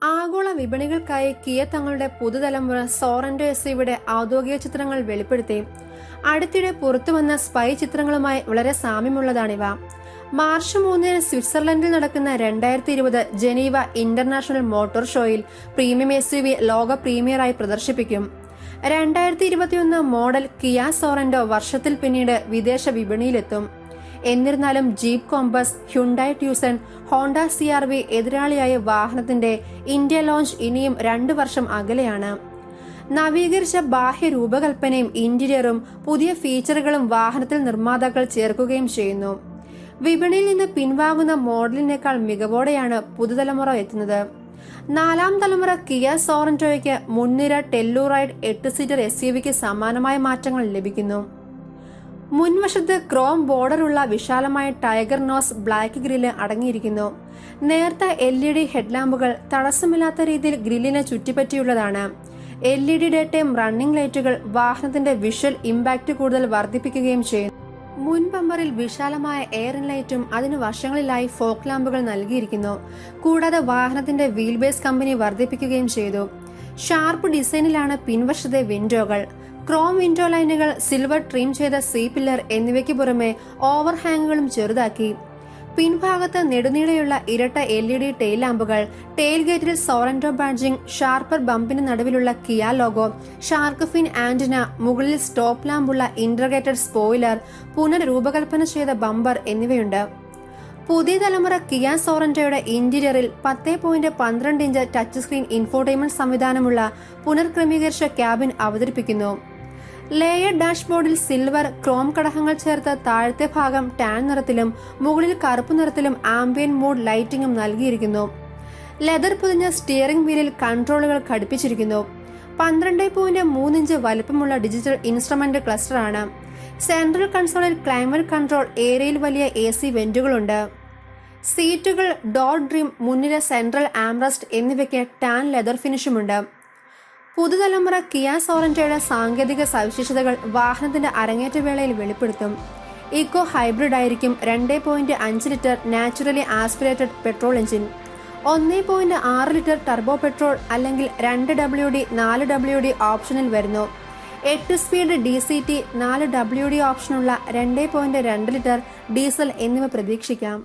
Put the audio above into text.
ആഗോള വിപണികൾക്കായി കിയ തങ്ങളുടെ പുതുതലമുറ സോറന്റോ എസ്യുവിയുടെ ഔദ്യോഗിക ചിത്രങ്ങൾ വെളിപ്പെടുത്തി. അടുത്തിടെ പുറത്തുവന്ന സ്പൈ ചിത്രങ്ങളുമായി വളരെ സാമ്യമുള്ളതാണിവ. മാർച്ച് 3 സ്വിറ്റ്സർലൻഡിൽ നടക്കുന്ന 2020 ജനീവ ഇന്റർനാഷണൽ മോട്ടോർ ഷോയിൽ പ്രീമിയം എസ്യുവി ലോക പ്രീമിയറായി പ്രദർശിപ്പിക്കും. 2021 മോഡൽ കിയ സോറന്റോ വർഷത്തിൽ പിന്നീട് വിദേശ വിപണിയിലെത്തും. എന്നിരുന്നാലും Jeep Compass, Hyundai Tucson, Honda CR-V എതിരാളിയായ വാഹനത്തിന്റെ ഇന്ത്യ ലോഞ്ച് ഇനിയും 2 വർഷം അകലെയാണ്. നവീകരിച്ച ബാഹ്യ രൂപകൽപ്പനയും ഇന്റീരിയറും പുതിയ ഫീച്ചറുകളും വാഹനത്തിൽ നിർമ്മാതാക്കൾ ചേർക്കുകയും ചെയ്യുന്നു. വിപണിയിൽ നിന്ന് പിൻവാങ്ങുന്ന മോഡലിനേക്കാൾ മികവോടെയാണ് പുതുതലമുറ എത്തുന്നത്. 4ാം തലമുറ കിയ സോറന്റോയ്ക്ക് മുൻനിര ടെല്ലൂറൈഡ് 8 സീറ്റർ SUV-ക്ക് സമാനമായ മാറ്റങ്ങൾ ലഭിക്കുന്നു. മുൻവശത്ത് ക്രോം ബോർഡറുള്ള വിശാലമായ ടൈഗർ നോസ് ബ്ലാക്ക് ഗ്രില്ല് അടങ്ങിയിരിക്കുന്നു. നേർത്ത LED ഹെഡ്ലാമ്പുകൾ തടസ്സമില്ലാത്ത രീതിയിൽ ഗ്രില്ലിന് ചുറ്റിപ്പറ്റിയുള്ളതാണ്. LED ഡേ ടൈം റണ്ണിംഗ് ലൈറ്റുകൾ വാഹനത്തിന്റെ വിഷ്വൽ ഇമ്പാക്ട് കൂടുതൽ വർദ്ധിപ്പിക്കുകയും ചെയ്യുന്നു. മുൻ ബമ്പറിൽ വിശാലമായ എയർ ഇൻലൈറ്റും അതിനു വശങ്ങളിലായി ഫോക്ക് ലാമ്പുകൾ നൽകിയിരിക്കുന്നു. കൂടാതെ വാഹനത്തിന്റെ വീൽ ബേസ് കമ്പനി വർദ്ധിപ്പിക്കുകയും ചെയ്തു. ഷാർപ്പ് ഡിസൈനിലാണ് പിൻവശത്തെ വിൻഡോകൾ. ക്രോം വിൻഡോ ലൈനുകൾ, സിൽവർ ട്രിം ചെയ്ത സി പില്ലർ എന്നിവയ്ക്ക് പുറമെ ഓവർ ഹാങ്ങുകളും ചെറുതാക്കി. പിൻഭാഗത്ത് നെടുനീളയുള്ള ഇരട്ട LED ടെയിൽ ലാമ്പുകൾ, ടെയിൽ ഗേറ്റിൽ സോറന്റോ ബാഡ്ജിംഗ്, ഷാർപ്പർ ബമ്പിന് നടുവിലുള്ള Kia logo, shark fin antenna, മുകളിൽ സ്റ്റോപ്പ് ലാമ്പുള്ള ഇന്റഗ്രേറ്റഡ് സ്പോയിലർ, പുനർരൂപകൽപ്പന ചെയ്ത ബമ്പർ എന്നിവയുണ്ട്. പുതിയ തലമുറ കിയ സോറന്റോയുടെ ഇന്റീരിയറിൽ 10.12 ഇഞ്ച് ടച്ച് സ്ക്രീൻ ഇൻഫോർടൈൻമെന്റ് സംവിധാനമുള്ള പുനർക്രമീകരിച്ച ക്യാബിൻ അവതരിപ്പിക്കുന്നു. ലേയർ ഡാഷ്ബോർഡിൽ സിൽവർ, ക്രോം ഘടകങ്ങൾ ചേർത്ത് താഴത്തെ ഭാഗം ടാൻ നിറത്തിലും മുകളിൽ കറുപ്പ് നിറത്തിലും ആംബിയന്റ് മോഡ് ലൈറ്റിംഗും നൽകിയിരിക്കുന്നു. ലെതർ പൊതിഞ്ഞ സ്റ്റിയറിംഗ് വീലിൽ കൺട്രോളുകൾ ഘടിപ്പിച്ചിരിക്കുന്നു. 12.3 ഇഞ്ച് വലുപ്പമുള്ള ഡിജിറ്റൽ ഇൻസ്ട്രുമെന്റ് ക്ലസ്റ്ററാണ്. സെൻട്രൽ കൺസോളിൽ ക്ലൈമറ്റ് കൺട്രോൾ, ഏരിയയിൽ വലിയ AC വെന്റുകളുണ്ട്. സീറ്റുകൾ, ഡോർ ഡ്രീം, മുന്നിലെ സെൻട്രൽ ആംറസ്റ്റ് എന്നിവയ്ക്ക് ടാൻ ലെതർ ഫിനിഷുമുണ്ട്. പുതുതലമുറ കിയ സോറന്റോയുടെ സാങ്കേതിക സവിശേഷതകൾ വാഹനത്തിന്റെ അരങ്ങേറ്റ വേളയിൽ വെളിപ്പെടുത്തും. ഇക്കോ ഹൈബ്രിഡ് ആയിരിക്കും. 2.5 litre naturally aspirated petrol engine, 1.6 litre turbo petrol അല്ലെങ്കിൽ 2WD 4WD ഓപ്ഷനിൽ വരുന്നു. 8 speed DCT, 4WD ഓപ്ഷനുള്ള 2.2 litre diesel എന്നിവ പ്രതീക്ഷിക്കാം.